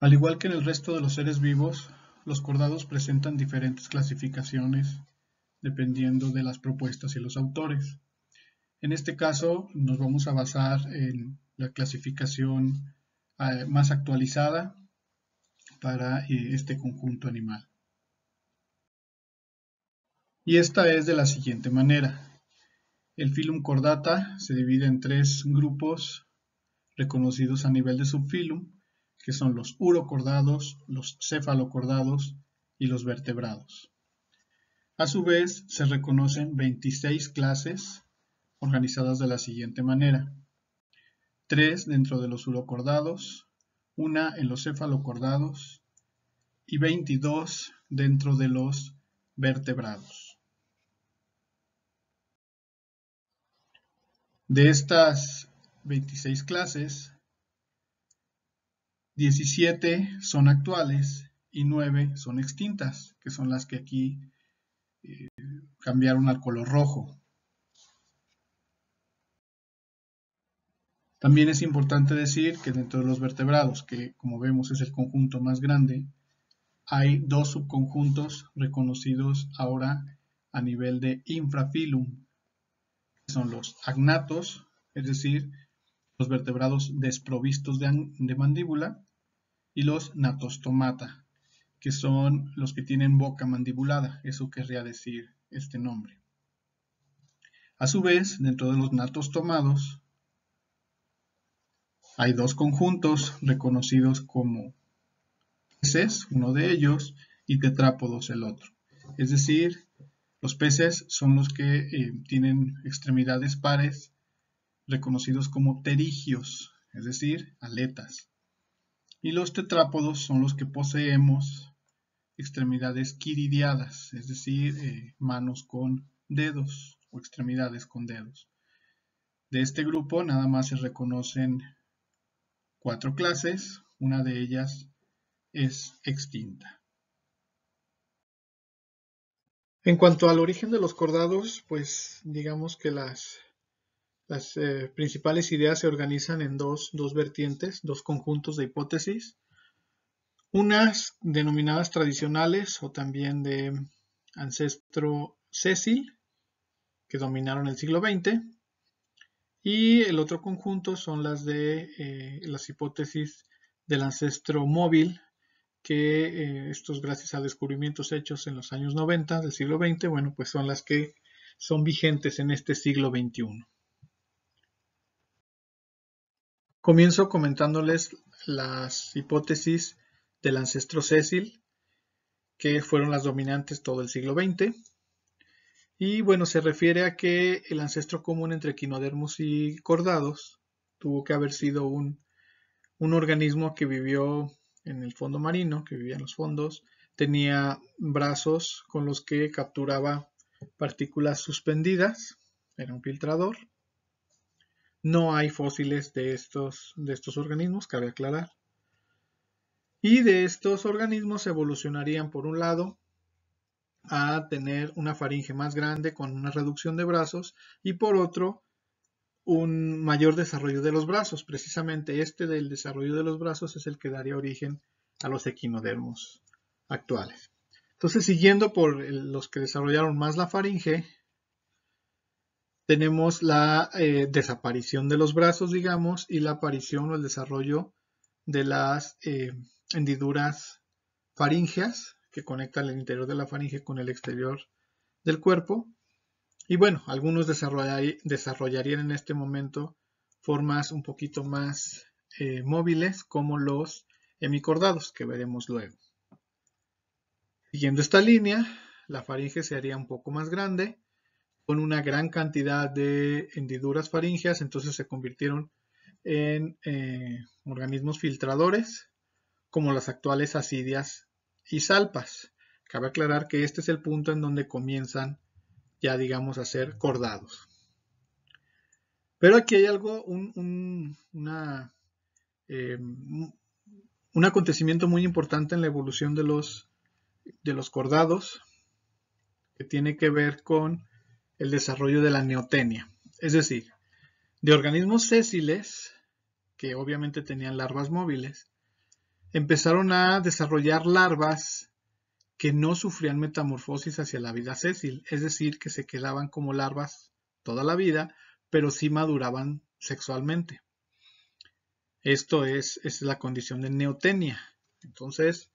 Al igual que en el resto de los seres vivos, los cordados presentan diferentes clasificaciones dependiendo de las propuestas y los autores. En este caso nos vamos a basar en la clasificación más actualizada para este conjunto animal. Y esta es de la siguiente manera. El Phylum Chordata se divide en tres grupos reconocidos a nivel de subphylum, que son los urocordados, los cefalocordados y los vertebrados. A su vez, se reconocen 26 clases organizadas de la siguiente manera: 3 dentro de los urocordados, 1 en los cefalocordados y 22 dentro de los vertebrados. De estas 26 clases, 17 son actuales y 9 son extintas, que son las que aquí cambiaron al color rojo. También es importante decir que dentro de los vertebrados, que como vemos es el conjunto más grande, hay dos subconjuntos reconocidos ahora a nivel de infraphylum, que son los agnatos, es decir, los vertebrados desprovistos de mandíbula, y los natostomata, que son los que tienen boca mandibulada. Eso querría decir este nombre. A su vez, dentro de los natostomados hay dos conjuntos reconocidos como peces, uno de ellos, y tetrápodos, el otro. Es decir, los peces son los que tienen extremidades pares, reconocidos como pterigios, es decir, aletas. Y los tetrápodos son los que poseemos extremidades quiridiadas, es decir, manos con dedos o extremidades con dedos. De este grupo nada más se reconocen 4 clases, una de ellas es extinta. En cuanto al origen de los cordados, pues digamos que las principales ideas se organizan en dos vertientes, dos conjuntos de hipótesis. Unas denominadas tradicionales o también de ancestro sésil, que dominaron el siglo XX, y el otro conjunto son las de las hipótesis del ancestro móvil, que estos, gracias a descubrimientos hechos en los años 90 del siglo XX, bueno, pues son las que son vigentes en este siglo XXI. Comienzo comentándoles las hipótesis del ancestro sésil, que fueron las dominantes todo el siglo XX. Y bueno, se refiere a que el ancestro común entre equinodermos y cordados tuvo que haber sido un organismo que vivió en el fondo marino, que vivía en los fondos, tenía brazos con los que capturaba partículas suspendidas, era un filtrador. No hay fósiles de estos organismos, cabe aclarar. Y de estos organismos evolucionarían, por un lado, a tener una faringe más grande con una reducción de brazos, y por otro, un mayor desarrollo de los brazos. Precisamente este del desarrollo de los brazos es el que daría origen a los equinodermos actuales. Entonces, siguiendo por los que desarrollaron más la faringe, tenemos la desaparición de los brazos, digamos, y la aparición o el desarrollo de las hendiduras faríngeas que conectan el interior de la faringe con el exterior del cuerpo. Y bueno, algunos desarrollarían en este momento formas un poquito más móviles, como los hemicordados, que veremos luego. Siguiendo esta línea, la faringe se haría un poco más grande, con una gran cantidad de hendiduras faríngeas, entonces se convirtieron en organismos filtradores, como las actuales ascidias y salpas. Cabe aclarar que este es el punto en donde comienzan ya, digamos, a ser cordados. Pero aquí hay algo, un acontecimiento muy importante en la evolución de los cordados, que tiene que ver con el desarrollo de la neotenia. Es decir, de organismos sésiles, que obviamente tenían larvas móviles, empezaron a desarrollar larvas que no sufrían metamorfosis hacia la vida sésil, es decir, que se quedaban como larvas toda la vida, pero sí maduraban sexualmente. Esto es la condición de neotenia. Entonces,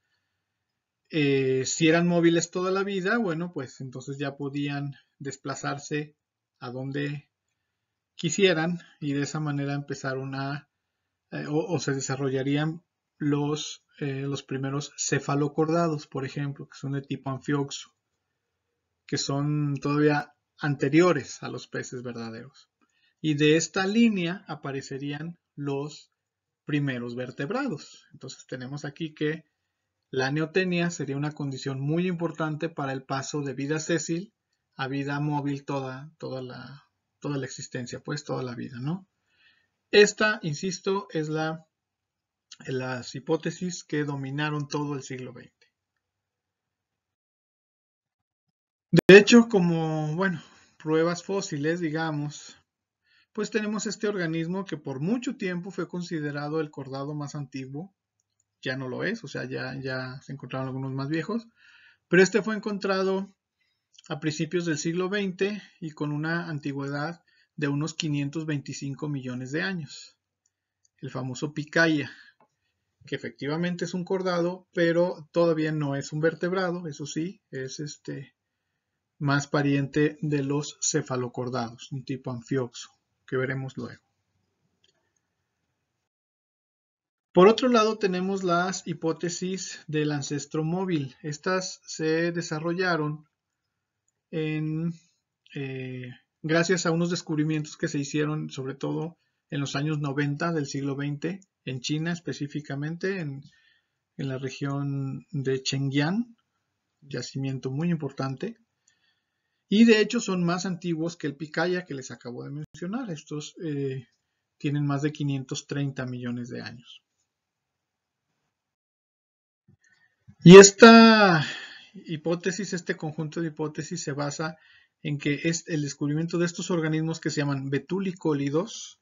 si eran móviles toda la vida, bueno, pues entonces ya podían desplazarse a donde quisieran y de esa manera empezaron o se desarrollarían los primeros cefalocordados, por ejemplo, que son de tipo anfioxo, que son todavía anteriores a los peces verdaderos. Y de esta línea aparecerían los primeros vertebrados. Entonces tenemos aquí que la neotenia sería una condición muy importante para el paso de vida sésil a vida móvil toda la existencia, pues toda la vida, ¿no? Esta, insisto, es las hipótesis que dominaron todo el siglo XX. De hecho, como, bueno, pruebas fósiles, digamos, pues tenemos este organismo que por mucho tiempo fue considerado el cordado más antiguo. Ya no lo es, o sea, ya se encontraron algunos más viejos, pero este fue encontrado a principios del siglo XX y con una antigüedad de unos 525 millones de años. El famoso Picaya, que efectivamente es un cordado, pero todavía no es un vertebrado, eso sí, es más pariente de los cefalocordados, un tipo anfioxo, que veremos luego. Por otro lado tenemos las hipótesis del ancestro móvil. Estas se desarrollaron en, gracias a unos descubrimientos que se hicieron sobre todo en los años 90 del siglo XX, en China específicamente, en la región de Chengjiang, yacimiento muy importante. Y de hecho son más antiguos que el Picaya que les acabo de mencionar. Estos tienen más de 530 millones de años. Y esta hipótesis, este conjunto de hipótesis se basa en que es el descubrimiento de estos organismos que se llaman betulicólidos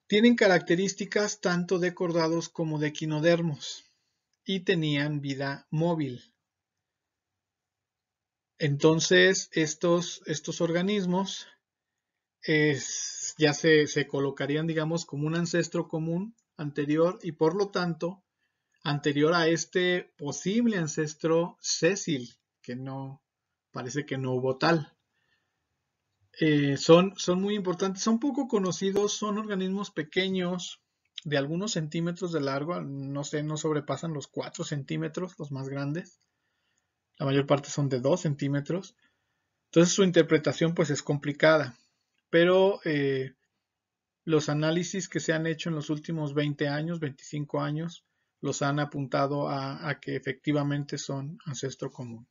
tienen características tanto de cordados como de equinodermos y tenían vida móvil. Entonces estos organismos ya se colocarían, digamos, como un ancestro común anterior y por lo tanto anterior a este posible ancestro sésil, que no parece que no hubo tal. Son muy importantes, son poco conocidos, son organismos pequeños de algunos centímetros de largo, no sé, no sobrepasan los 4 centímetros, los más grandes. La mayor parte son de 2 centímetros. Entonces su interpretación pues es complicada, pero los análisis que se han hecho en los últimos 20 años, 25 años, los han apuntado a que efectivamente son ancestro común.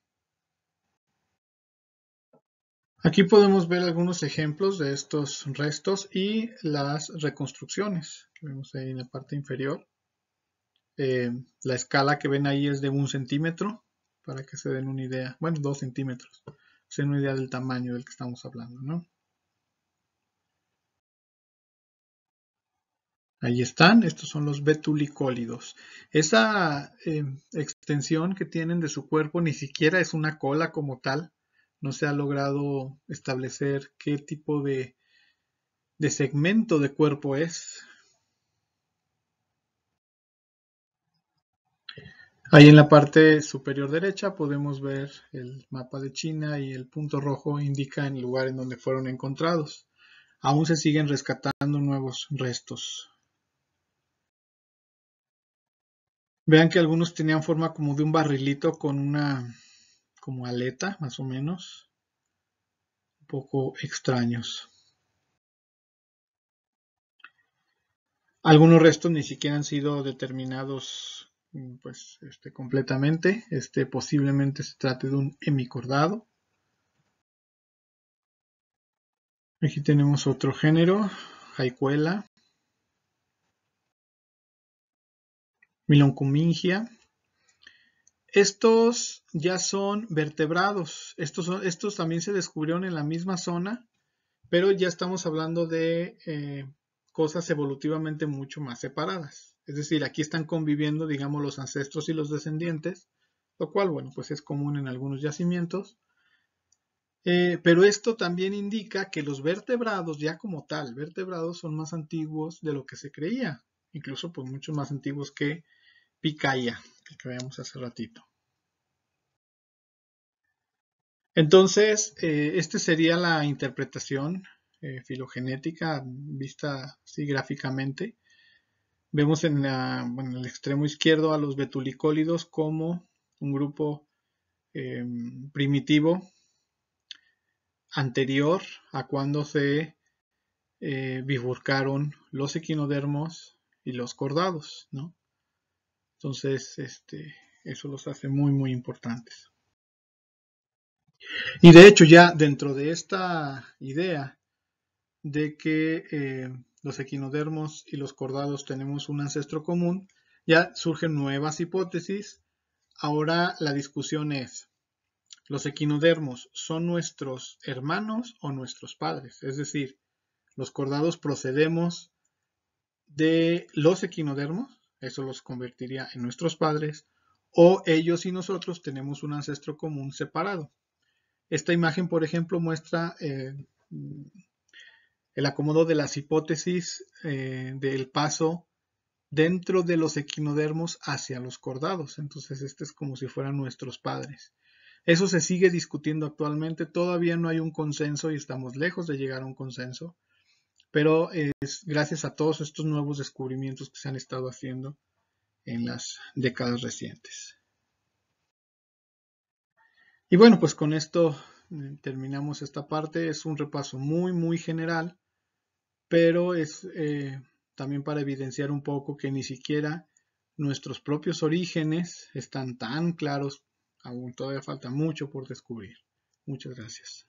Aquí podemos ver algunos ejemplos de estos restos y las reconstrucciones que vemos ahí en la parte inferior. La escala que ven ahí es de 1 centímetro, para que se den una idea, bueno, 2 centímetros, se den una idea del tamaño del que estamos hablando, ¿no? Ahí están, estos son los betulicólidos. Esa extensión que tienen de su cuerpo ni siquiera es una cola como tal. No se ha logrado establecer qué tipo de segmento de cuerpo es. Ahí en la parte superior derecha podemos ver el mapa de China y el punto rojo indica el lugar en donde fueron encontrados. Aún se siguen rescatando nuevos restos. Vean que algunos tenían forma como de un barrilito con una como aleta, más o menos. Un poco extraños. Algunos restos ni siquiera han sido determinados pues, completamente. Posiblemente se trate de un hemicordado. Aquí tenemos otro género, Haicuela, Miloncumingia. Estos ya son vertebrados. Estos también se descubrieron en la misma zona, pero ya estamos hablando de cosas evolutivamente mucho más separadas. Es decir, aquí están conviviendo, digamos, los ancestros y los descendientes, lo cual, bueno, pues es común en algunos yacimientos. Pero esto también indica que los vertebrados, ya como tal, vertebrados son más antiguos de lo que se creía, incluso pues mucho más antiguos que Picaya, que veíamos hace ratito. Entonces, esta sería la interpretación filogenética vista así gráficamente. Vemos en el extremo izquierdo a los betulicólidos como un grupo primitivo anterior a cuando se bifurcaron los equinodermos y los cordados, ¿no? Entonces, eso los hace muy, muy importantes. Y de hecho, ya dentro de esta idea de que los equinodermos y los cordados tenemos un ancestro común, ya surgen nuevas hipótesis. Ahora la discusión es, ¿los equinodermos son nuestros hermanos o nuestros padres? Es decir, los cordados procedemos de los equinodermos, eso los convertiría en nuestros padres, o ellos y nosotros tenemos un ancestro común separado. Esta imagen, por ejemplo, muestra el acomodo de las hipótesis del paso dentro de los equinodermos hacia los cordados. Entonces, este es como si fueran nuestros padres. Eso se sigue discutiendo actualmente. Todavía no hay un consenso y estamos lejos de llegar a un consenso. Pero es gracias a todos estos nuevos descubrimientos que se han estado haciendo en las décadas recientes. Y bueno, pues con esto terminamos esta parte. Es un repaso muy, muy general, pero es también para evidenciar un poco que ni siquiera nuestros propios orígenes están tan claros. Aún todavía falta mucho por descubrir. Muchas gracias.